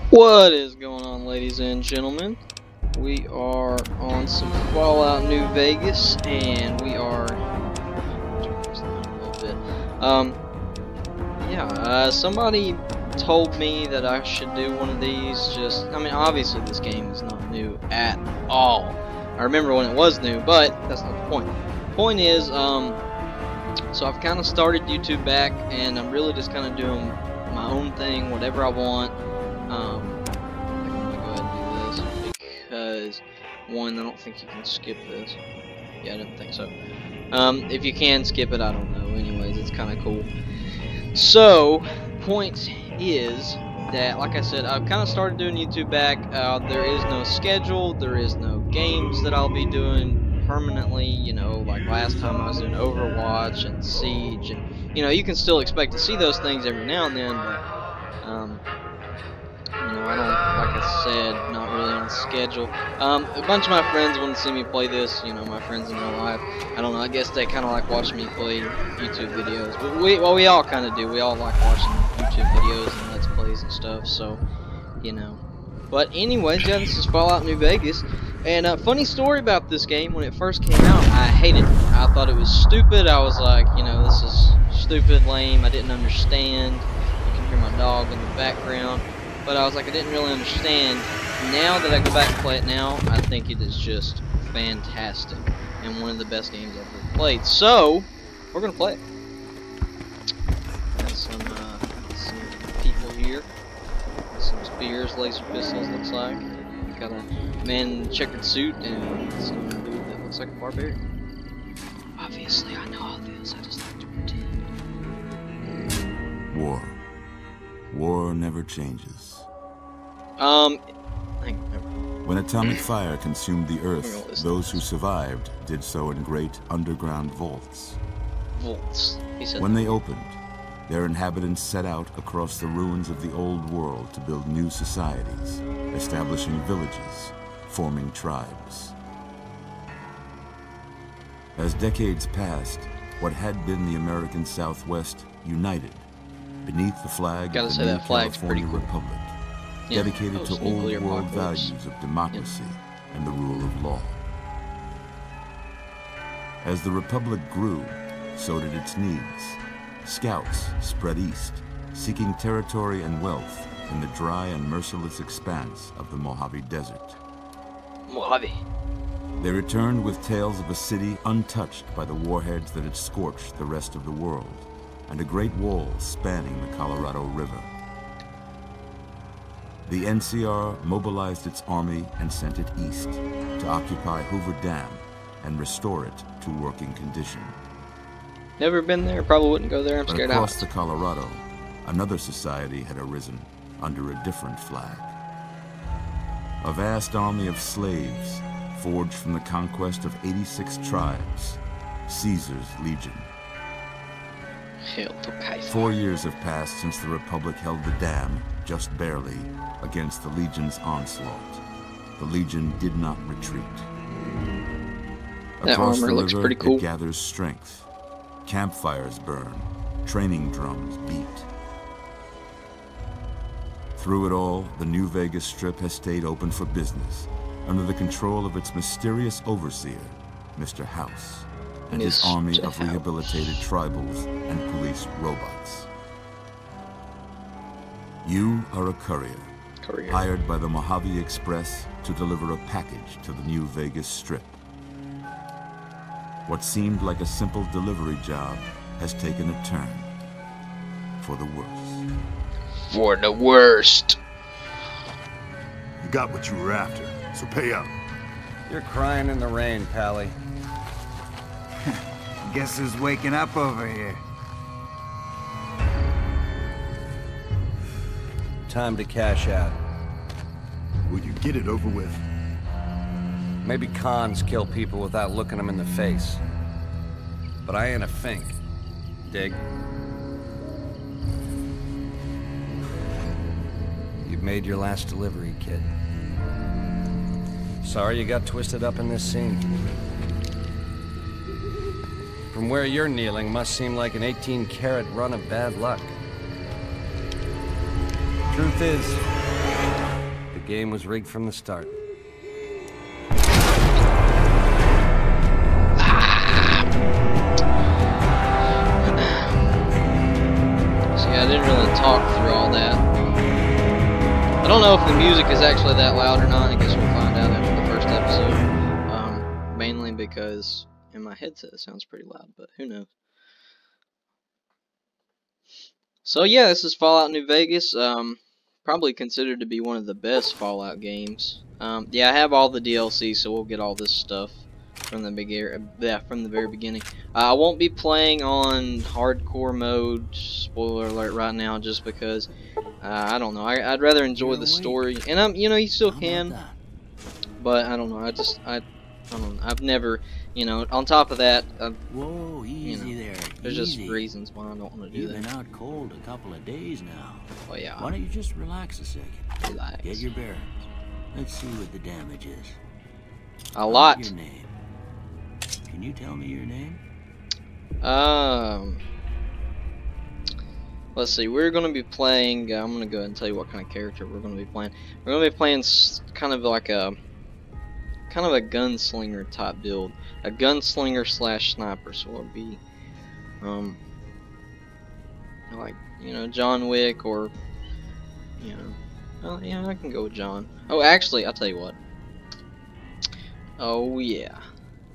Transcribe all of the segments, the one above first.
What is going on, ladies and gentlemen? We are on some Fallout New Vegas, and we are turn this down a little bit. Somebody told me that I should do one of these. I mean, obviously this game is not new at all. I remember when it was new, but that's not the point. The point is, so I've kind of started YouTube back, and I'm really just kind of doing my own thing, whatever I want. I'm gonna go ahead and do this because, one, I don't think you can skip this. Yeah, I didn't think so. If you can skip it, I don't know. Anyways, it's kind of cool. So, point is that, like I said, I've kind of started doing YouTube back. There is no schedule. There is no games that I'll be doing permanently. You know, like last time I was doing Overwatch and Siege, and you know, you can still expect to see those things every now and then, but you know, I don't, like I said, not really on schedule. A bunch of my friends want to see me play this, you know, my friends in real life. I don't know, I guess they kind of like watching me play YouTube videos. But we all kind of do. We all like watching YouTube videos and Let's Plays and stuff, so, you know. But anyways, yeah, this is Fallout New Vegas. And funny story about this game, when it first came out, I hated it. I thought it was stupid. I was like, you know, this is stupid, lame, I didn't understand. You can hear my dog in the background. But I was like, I didn't really understand. Now that I go back and play it now, I think it is just fantastic. And one of the best games I've ever played. So, we're going to play it. Got some people here. Some spears, laser pistols, looks like. Got a man in a checkered suit and some dude that looks like a barbarian. Obviously, I know all this. I just like to pretend. War. War never changes. When atomic fire consumed the earth, those who survived did so in great underground vaults. Vaults. He said. When they opened, their inhabitants set out across the ruins of the old world to build new societies, establishing villages, forming tribes. As decades passed, what had been the American Southwest united beneath the flag of the new California Republic, dedicated to old world values of democracy and the rule of law. As the Republic grew, so did its needs. Scouts spread east, seeking territory and wealth in the dry and merciless expanse of the Mojave Desert. Mojave. They returned with tales of a city untouched by the warheads that had scorched the rest of the world, and a great wall spanning the Colorado River. The NCR mobilized its army and sent it east to occupy Hoover Dam and restore it to working condition. Never been there, probably wouldn't go there, I'm scared out. Across the Colorado, another society had arisen under a different flag. A vast army of slaves forged from the conquest of 86 tribes, Caesar's Legion. 4 years have passed since the Republic held the dam, just barely, against the Legion's onslaught. The Legion did not retreat. That Across armor the looks river, pretty cool. it gathers strength. Campfires burn, training drums beat. Through it all, the New Vegas Strip has stayed open for business, under the control of its mysterious overseer, Mr. House, and his army of rehabilitated tribals and police robots. You are a courier, hired by the Mojave Express to deliver a package to the New Vegas Strip. What seemed like a simple delivery job has taken a turn for the worse. For the worst. You got what you were after, so pay up. You're crying in the rain, Pally. Guess who's waking up over here? Time to cash out. Will you get it over with? Maybe cons kill people without looking them in the face. But I ain't a fink. Dig? You've made your last delivery, kid. Sorry you got twisted up in this scene. From where you're kneeling must seem like an 18-carat run of bad luck. Truth is, the game was rigged from the start. I didn't really talk through all that. I don't know if the music is actually that loud or not. I guess we'll find out after the first episode. Mainly because in my headset it sounds pretty loud, but who knows. So yeah, this is Fallout New Vegas. Probably considered to be one of the best Fallout games. Yeah, I have all the DLC, so we'll get all this stuff from the very beginning. I won't be playing on hardcore mode, spoiler alert, right now, just because I don't know. I'd rather enjoy the story, and you still can, but I don't know. I don't know. I've never, on top of that, whoa, easy there. There's just reasons why I don't want to do that. You've been out cold a couple of days now. Oh yeah. Why don't you just relax a second? Relax. Get your bearings. Let's see what the damage is. A lot. Your name. Can you tell me your name? Let's see. We're going to be playing. I'm going to go ahead and tell you what kind of character we're going to be playing. We're going to be playing kind of like a gunslinger type build, a gunslinger / sniper. So it'll be, like John Wick or, well, yeah, I can go with John. Oh, actually, I'll tell you what. Oh yeah.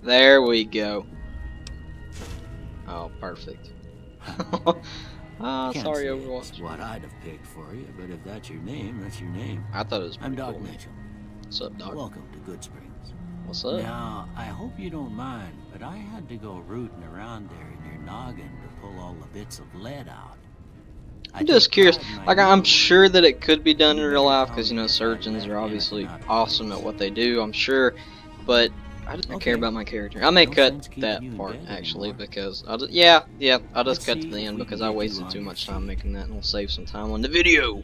There we go. Oh, perfect. Sorry, Overwatch. That's what I'd have picked for you, but if that's your name, that's your name. I thought it was pretty I'm Doc cool. Mitchell. What's up, Doc? Welcome to Good Springs. What's up? Now, I hope you don't mind, but I had to go rooting around there in your noggin to pull all the bits of lead out. I'm just curious. Like, I'm sure that it could be done in real life, because surgeons are obviously awesome at what they do. I'm sure, but I don't care about my character. I may cut that part actually, because I'll just, I'll just cut to the end because I wasted too much time making that, and we'll save some time on the video.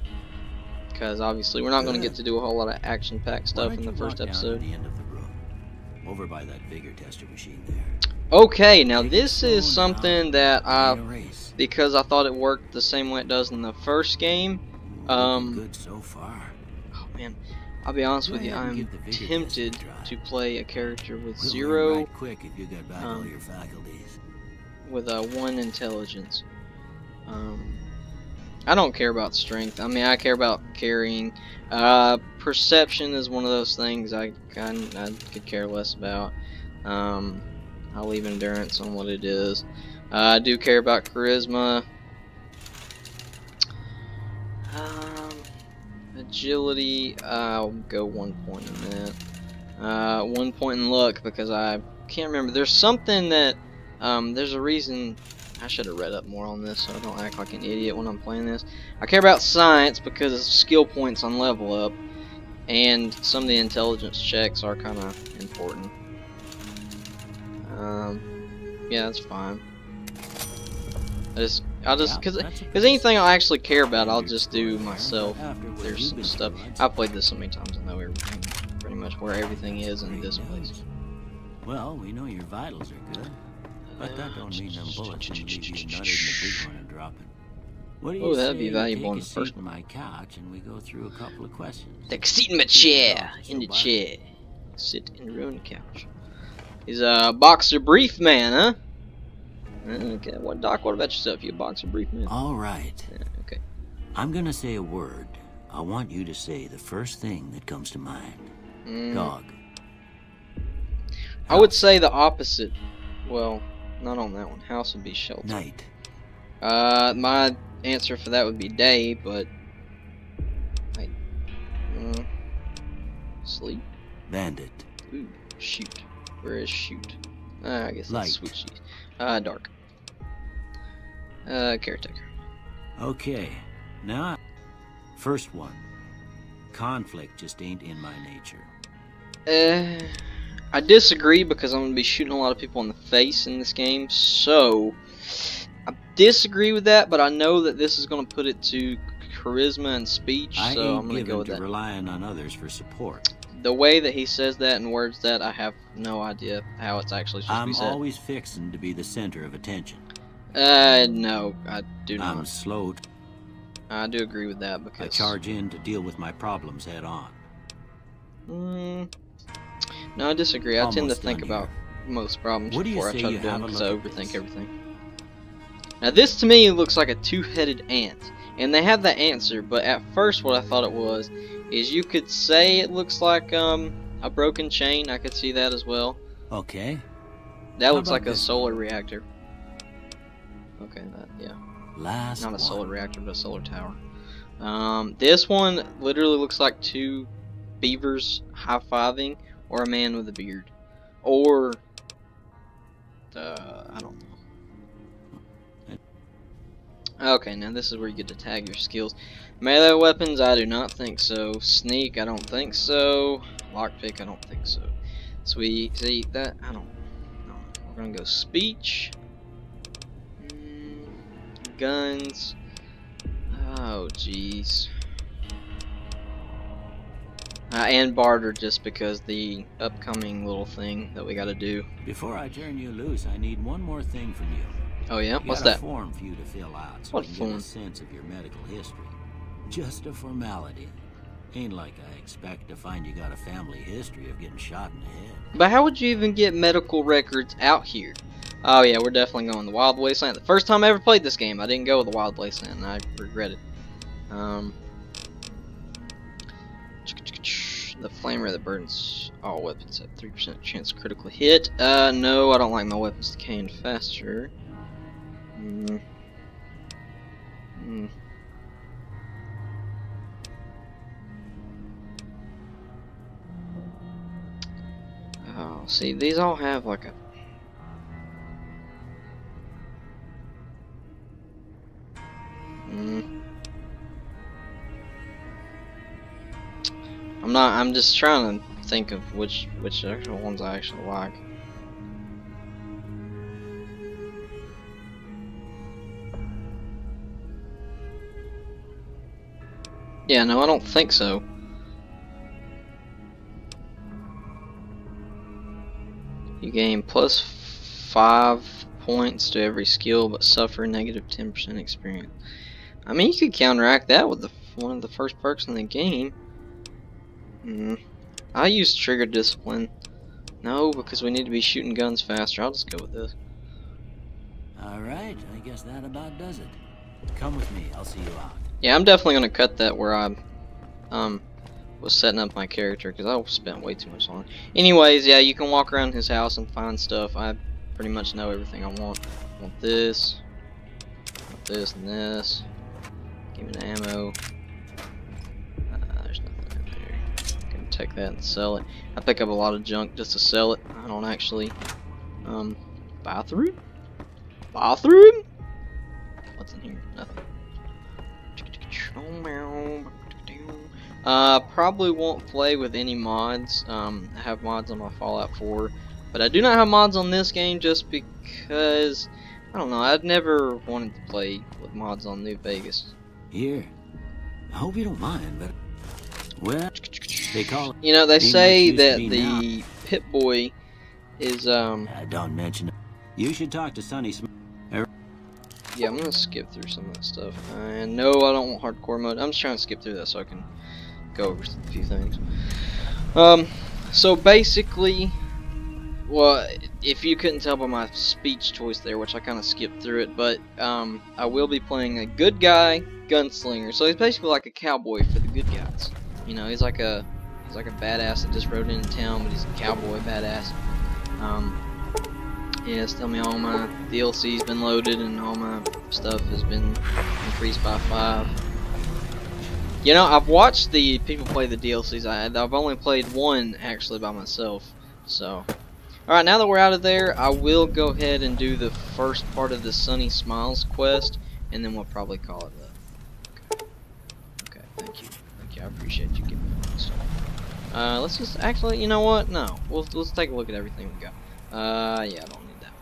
Because obviously we're not going to get to do a whole lot of action-packed stuff in the first episode. Over by that vigor tester machine there. Okay, now this is something that because I thought it worked the same way it does in the first game. Good so far. Oh man, I'll be honest with you, I'm tempted to play a character with zero, quick if you get back all your faculties. With 1 intelligence. I don't care about strength. I mean, I care about carrying. Perception is one of those things I could care less about. I'll leave endurance on what it is. I do care about charisma. Agility, I'll go 1 point in that. 1 point in luck because I can't remember. There's something that, there's a reason. I should have read up more on this so I don't act like an idiot when I'm playing this. I care about science because of skill points on level up, and some of the intelligence checks are kind of important. Yeah, that's fine. I'll just because anything I actually care about, I'll just do myself. There's some stuff I've played this so many times, I know everything, pretty much where everything is in this place. Well, we know your vitals are good. But that don't mean them bullets can leave you nutted in the big one and dropping. What do you that'd be valuable in the first one. My couch and we go through a couple of questions. Take a seat in my chair. In the chair. Sit in the ruined couch. He's a boxer brief man, huh? Okay. Doc, what about yourself? You a boxer brief man? All right. Okay. I'm gonna say a word. I want you to say the first thing that comes to mind. Dog. I would say the opposite. Well, not on that one. House would be shelter. Night. My answer for that would be day, but sleep. Bandit. Ooh, shoot. Where is shoot? I guess Light. that's switch sheet. Dark. Caretaker. Okay. Now, first one. Conflict just ain't in my nature. I disagree because I'm going to be shooting a lot of people in the face in this game, so I disagree with that, but I know that this is going to put it to charisma and speech, so I'm going to go with that. Relying on others for support. The way that he says that and words that, I have no idea how it's actually supposed to be said. I'm always fixing to be the center of attention. No, I do not. I'm slow. I do agree with that because I charge in to deal with my problems head on. No, I disagree. I tend to Almost think done about most problems What do you before I say try you to do them have a because I look at overthink this? everything. Now this to me looks like a two-headed ant, and they have that answer, but at first what I thought it was is you could say it looks like a broken chain. I could see that as well. Okay. That How looks about like a this solar reactor. Okay, yeah. Last Not a one. solar reactor, but a solar tower. This one literally looks like two beavers high-fiving, or a man with a beard, or I don't know. Okay, now this is where you get to tag your skills. Melee weapons, I do not think so. Sneak, I don't think so. Lockpick, I don't think so. Sweet, see that? I don't know. We're gonna go speech. Guns. Oh, jeez. And barter, just because the upcoming little thing that we gotta do. Before I turn you loose, I need one more thing from you. Oh yeah? I What's got a that? form for you to fill out so What I can form? get a sense of your medical history. Just a formality. Ain't like I expect to find you got a family history of getting shot in the head. But how would you even get medical records out here? Oh yeah, we're definitely going to the Wild Wasteland. The first time I ever played this game, I didn't go with the Wild Wasteland, and I regret it. The flamer that burns all weapons at 3% chance to critically hit. No, I don't like my weapons decaying faster. Oh, see, these all have like a... I'm just trying to think of which actual ones I actually like. Yeah, no, I don't think so. You gain plus 5 points to every skill, but suffer negative 10% experience. I mean, you could counteract that with one of the first perks in the game. I use trigger discipline. No, because we need to be shooting guns faster. I'll just go with this. Alright, I guess that about does it. Come with me, I'll see you out. Yeah, I'm definitely gonna cut that where I was setting up my character, because I spent way too much on it. Anyways, yeah, you can walk around his house and find stuff. I pretty much know everything I want. I want this, and this. Give me the ammo. There's nothing in there. I'm gonna take that and sell it. I pick up a lot of junk just to sell it. I don't actually. Bathroom? Bathroom? What's in here? Nothing. Probably won't play with any mods. I have mods on my Fallout 4, but I do not have mods on this game just because, I don't know, I'd never wanted to play with mods on New Vegas. Here. I hope you don't mind, but... Well, they call it... You know, they ain't say much use to that me the Pip-Boy is, don't mention it. You should talk to Sonny Smith. Yeah, I'm gonna skip through some of that stuff. And no, I don't want hardcore mode. I'm just trying to skip through that so I can go over a few things. So basically, well, if you couldn't tell by my speech choice there, which I kind of skipped through it, but I will be playing a good guy gunslinger. So he's basically like a cowboy for the good guys. You know, he's like a badass that just rode into town, but he's a cowboy badass. Yes, tell me all my DLC's been loaded and all my stuff has been increased by 5. You know, I've watched the people play the DLCs. I've only played one actually by myself. So, alright, now that we're out of there, I will go ahead and do the first part of the Sunny Smiles quest, and then we'll probably call it that. Okay, thank you. Thank you, I appreciate you giving me all this stuff. Let's just, actually, you know what? No, let's take a look at everything we got. Yeah, I don't need that.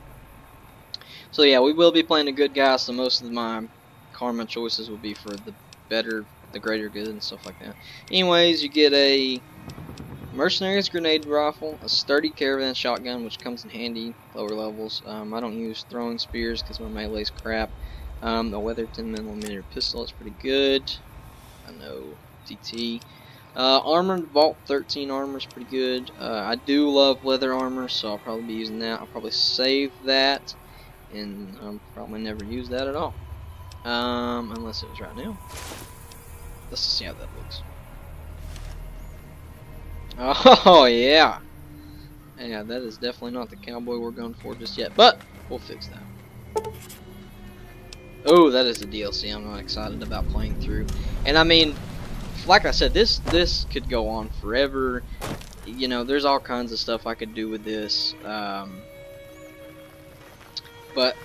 So yeah, we will be playing a good guy, so most of my karma choices will be for the better, the greater good and stuff like that. Anyways, you get a mercenary's grenade rifle, a sturdy caravan shotgun, which comes in handy lower levels. I don't use throwing spears because my melee's crap. The Weatherton mm pistol is pretty good. I know, TT. Armored Vault 13 armor is pretty good. I do love leather armor, so I'll probably be using that. I'll probably save that, and probably never use that at all. Unless it was right now. Let's see how that looks. Oh yeah, yeah, that is definitely not the cowboy we're going for just yet, but we'll fix that. Oh, that is a DLC I'm not excited about playing through. And I mean, like I said, this could go on forever. You know, there's all kinds of stuff I could do with this. But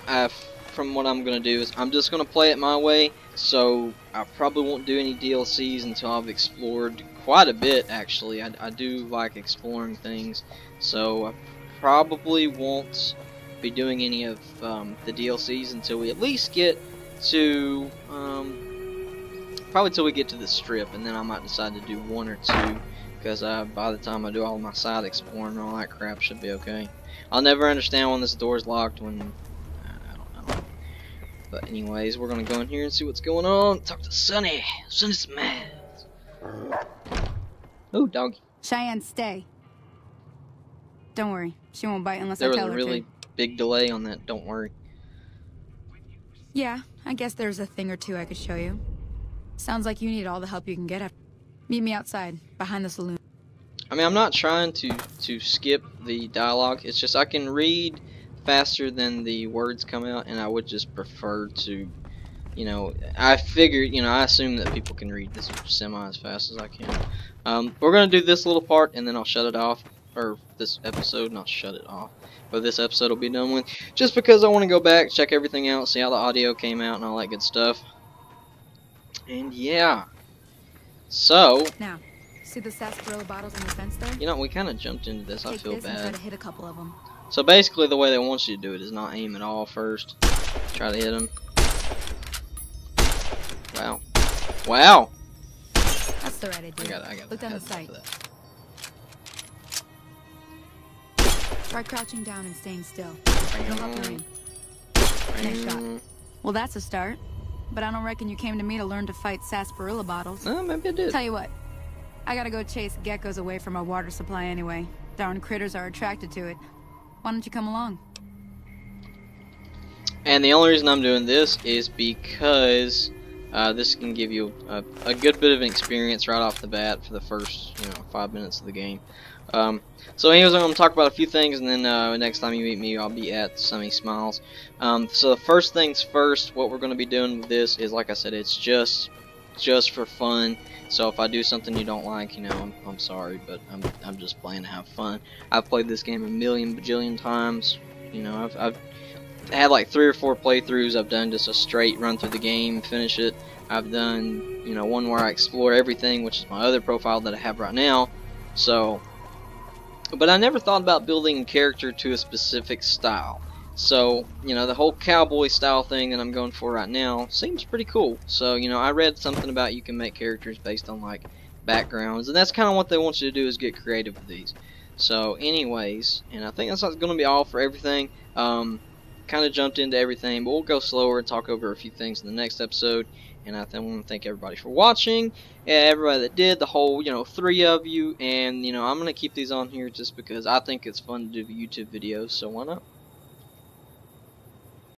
from what I'm gonna do is I'm just gonna play it my way. So I probably won't do any DLCs until I've explored quite a bit. Actually, I do like exploring things, so I probably won't be doing any of the DLCs until we at least get to probably till we get to the strip, and then I might decide to do one or two, because by the time I do all my side exploring and all that crap, should be okay. I'll never understand when this door's locked when I don't know. But anyways, we're gonna go in here and see what's going on. Talk to Sonny. Sonny Smith. Oh, doggy. Cheyenne, stay. Don't worry, she won't bite unless I tell her to. There was a really big delay on that. Don't worry. Yeah, I guess there's a thing or two I could show you. Sounds like you need all the help you can get. Meet me outside, behind the saloon. I mean, I'm not trying to skip the dialogue. It's just I can read faster than the words come out, and I would just prefer to, you know, I figured, you know, I assume that people can read this semi as fast as I can. We're gonna do this little part, and then I'll shut it off, or this episode, not shut it off, but this episode will be done with, just because I want to go back, check everything out, see how the audio came out, and all that good stuff. And yeah, so now, see the sarsaparilla bottles on the fence there? You know, we kind of jumped into this. I feel bad. And try to hit a couple of them. So basically, the way they want you to do it is not aim at all first. Try to hit them. Wow, wow. That's the right idea. I got. Look down the sight. Try crouching down and staying still. Don't have to aim. Nice shot. Well, that's a start. But I don't reckon you came to me to learn to fight sarsaparilla bottles. Maybe I did. Tell you what, I gotta go chase geckos away from our water supply anyway. Darn critters are attracted to it. Why don't you come along? And the only reason I'm doing this is because this can give you a good bit of an experience right off the bat for the first 5 minutes of the game. So anyways, I'm going to talk about a few things, and then next time you meet me, I'll be at Sunny Smiles. So the first things first, what we're going to be doing with this is, like I said, it's just for fun. So if I do something you don't like, I'm sorry, but I'm just playing to have fun. I've played this game a million bajillion times. I've had like 3 or 4 playthroughs. I've done just a straight run through the game, finish it. I've done one where I explore everything, which is my other profile that I have right now. So, but I never thought about building a character to a specific style. So, the whole cowboy style thing that I'm going for right now seems pretty cool. So, I read something about you can make characters based on like backgrounds, and that's kind of what they want you to do, is get creative with these. So anyways, and I think that's going to be all for everything. Kind of jumped into everything, but we'll go slower and talk over a few things in the next episode. And I want to thank everybody for watching, everybody that did, the whole 3 of you. And I'm going to keep these on here just because I think it's fun to do YouTube videos, so why not?